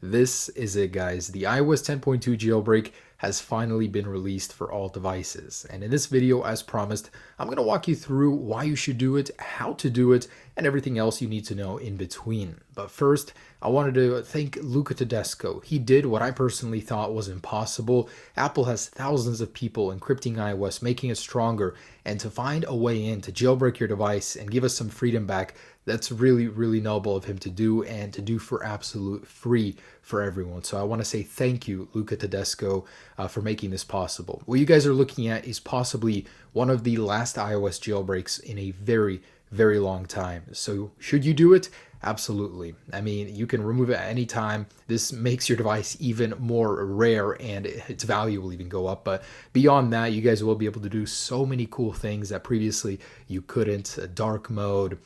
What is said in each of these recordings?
This is it, guys. The iOS 10.2 jailbreak has finally been released for all devices. And in this video, as promised, I'm going to walk you through why you should do it, how to do it, and everything else you need to know in between. But first, I wanted to thank Luca Tedesco. He did what I personally thought was impossible. Apple has thousands of people encrypting iOS, making it stronger, and to find a way in to jailbreak your device and give us some freedom back, that's really, really noble of him to do, and to do for absolute free for everyone. So I want to say thank you, Luca Tedesco, for making this possible. What you guys are looking at is possibly one of the last iOS jailbreaks in a very, very long time. So should you do it? Absolutely. I mean, you can remove it at any time. This makes your device even more rare and its value will even go up. But beyond that, you guys will be able to do so many cool things that previously you couldn't. Dark mode,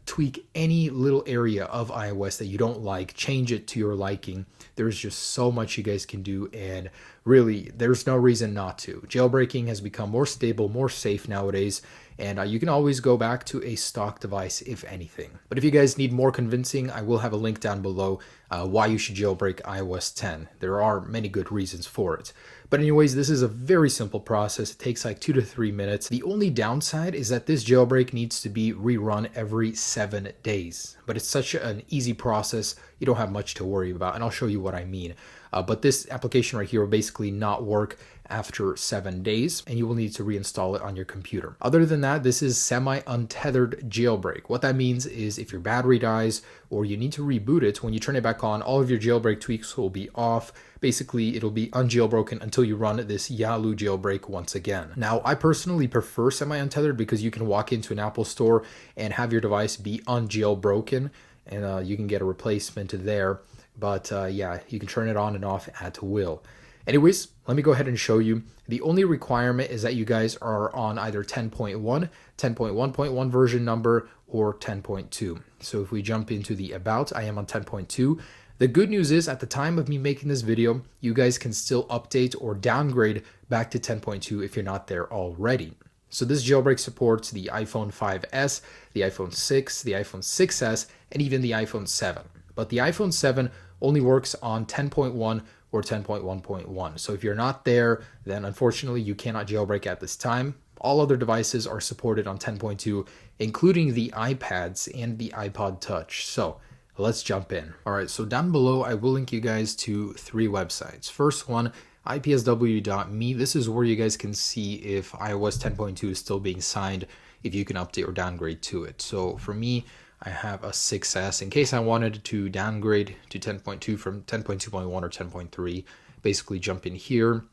tweak any little area of iOS that you don't like, change it to your liking. There's just so much you guys can do, and really, there's no reason not to. Jailbreaking has become more stable, more safe nowadays, and you can always go back to a stock device if anything. But if you guys need more convincing, I will have a link down below why you should jailbreak iOS 10. There are many good reasons for it. But anyways, this is a very simple process. It takes like 2 to 3 minutes. The only downside is that this jailbreak needs to be rerun every 7 days. But it's such an easy process, you don't have much to worry about, and I'll show you what I mean. But this application right here will basically not work after 7 days, and you will need to reinstall it on your computer. Other than that, this is semi-untethered jailbreak. What that means is if your battery dies or you need to reboot it, when you turn it back on, all of your jailbreak tweaks will be off. Basically, it'll be unjailbroken until you run this Yalu jailbreak once again. Now, I personally prefer semi-untethered because you can walk into an Apple store and have your device be unjailbroken, and you can get a replacement there. But yeah, you can turn it on and off at will. Anyways, let me go ahead and show you. The only requirement is that you guys are on either 10.1, 10.1.1 version number, or 10.2. So if we jump into the About, I am on 10.2. The good news is, at the time of me making this video, you guys can still update or downgrade back to 10.2 if you're not there already. So this jailbreak supports the iPhone 5S, the iPhone 6, the iPhone 6S, and even the iPhone 7. But the iPhone 7 only works on 10.1 or 10.1.1. So if you're not there, then unfortunately you cannot jailbreak at this time. All other devices are supported on 10.2, including the iPads and the iPod Touch. So let's jump in. All right, so down below, I will link you guys to 3 websites. First one, ipsw.me. This is where you guys can see if iOS 10.2 is still being signed, if you can update or downgrade to it. So for me, I have a 6S. In case I wanted to downgrade to 10.2 from 10.2.1 or 10.3, basically jump in here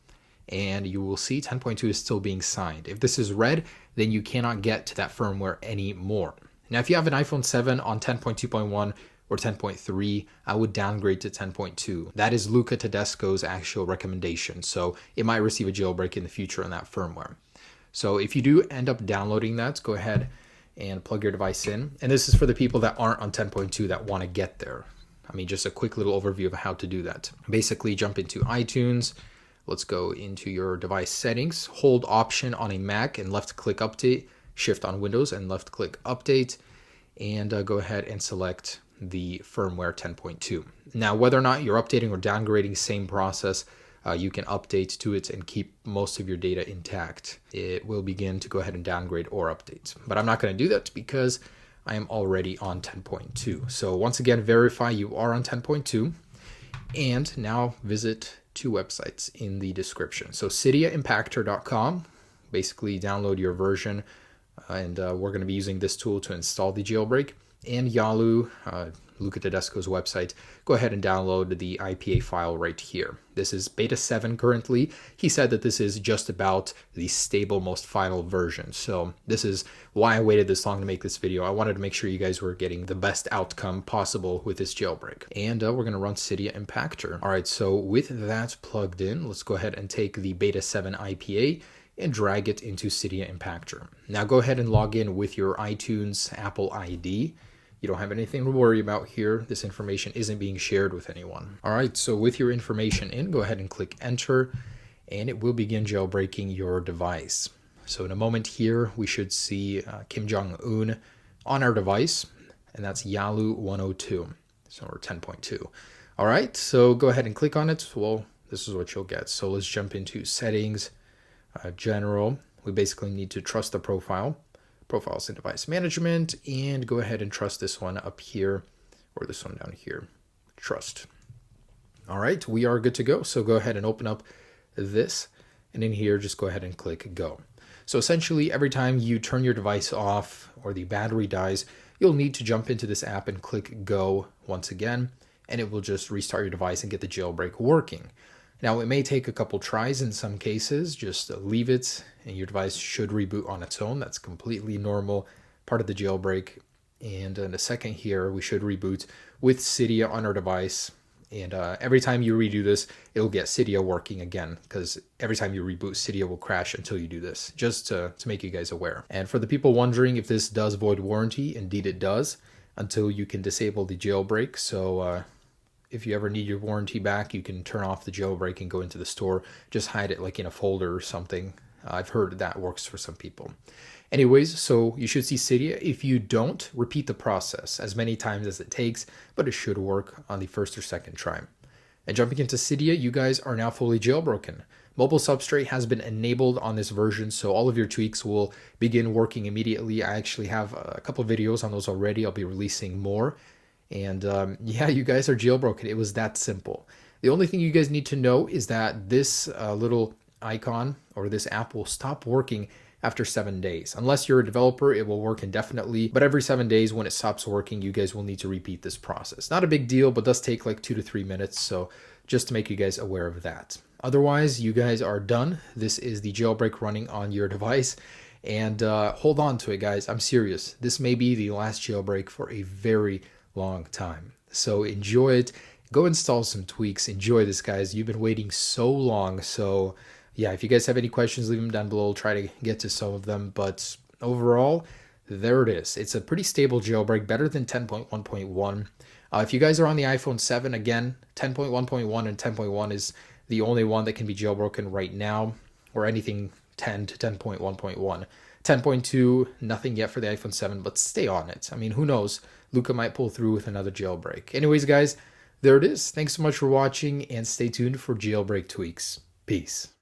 and you will see 10.2 is still being signed. If this is red, then you cannot get to that firmware anymore. Now, if you have an iPhone 7 on 10.2.1 or 10.3, I would downgrade to 10.2. That is Luca Tedesco's actual recommendation, so it might receive a jailbreak in the future on that firmware. So if you do end up downloading that, go ahead and plug your device in. And this is for the people that aren't on 10.2 that want to get there. I mean, just a quick little overview of how to do that. Basically, jump into iTunes. Let's go into your device settings. Hold Option on a Mac and left click Update. Shift on Windows and left click Update. And go ahead and select the firmware 10.2. Now, whether or not you're updating or downgrading, same process. You can update to it and keep most of your data intact. It will begin to go ahead and downgrade or update. But I'm not going to do that because I am already on 10.2. So once again, verify you are on 10.2. And now visit 2 websites in the description. So CydiaImpactor.com, basically download your version. And we're going to be using this tool to install the jailbreak. And Yalu, Luca Tedesco's website, go ahead and download the IPA file right here. This is beta 7 currently. He said that this is just about the stable, most final version. So this is why I waited this long to make this video. I wanted to make sure you guys were getting the best outcome possible with this jailbreak. And we're going to run Cydia Impactor. All right, so with that plugged in, let's go ahead and take the beta 7 IPA and drag it into Cydia Impactor. Now go ahead and log in with your iTunes Apple ID. You don't have anything to worry about here. This information isn't being shared with anyone. All right, so with your information in, go ahead and click Enter, and it will begin jailbreaking your device. So in a moment here, we should see Kim Jong-un on our device, and that's Yalu 102, so or 10.2. All right, so go ahead and click on it. Well, this is what you'll get. So let's jump into settings, general. We basically need to trust the profiles and device management, and go ahead and trust this one up here, or this one down here, trust. All right, we are good to go. So go ahead and open up this, and in here, just go ahead and click go. So essentially, every time you turn your device off or the battery dies, you'll need to jump into this app and click go once again, and it will just restart your device and get the jailbreak working. Now, it may take a couple tries in some cases. Just leave it, and your device should reboot on its own. That's completely normal, part of the jailbreak. And in a second here, we should reboot with Cydia on our device. And every time you redo this, it'll get Cydia working again, because every time you reboot, Cydia will crash until you do this, just to make you guys aware. And for the people wondering if this does void warranty, indeed it does, until you can disable the jailbreak. So if you ever need your warranty back, you can turn off the jailbreak and go into the store. Just hide it like in a folder or something. I've heard that works for some people. Anyways, so you should see Cydia. If you don't, repeat the process as many times as it takes, but it should work on the first or second try. And jumping into Cydia, you guys are now fully jailbroken. Mobile Substrate has been enabled on this version, so all of your tweaks will begin working immediately. I actually have a couple videos on those already. I'll be releasing more. And yeah, you guys are jailbroken. It was that simple. The only thing you guys need to know is that this little icon or this app will stop working after 7 days. Unless you're a developer, it will work indefinitely, but every 7 days when it stops working, you guys will need to repeat this process. Not a big deal, but does take like 2 to 3 minutes, so just to make you guys aware of that. Otherwise, you guys are done. This is the jailbreak running on your device, and hold on to it, guys. I'm serious. This may be the last jailbreak for a very long time. So enjoy it. Go install some tweaks. Enjoy this, guys. You've been waiting so long, so yeah, if you guys have any questions, leave them down below. I'll try to get to some of them. But overall, there it is. It's a pretty stable jailbreak, better than 10.1.1. If you guys are on the iPhone 7, again, 10.1.1 and 10.1 is the only one that can be jailbroken right now, or anything 10 to 10.1.1. 10.2, nothing yet for the iPhone 7, but stay on it. I mean, who knows? Luca might pull through with another jailbreak. Anyways, guys, there it is. Thanks so much for watching, and stay tuned for jailbreak tweaks. Peace.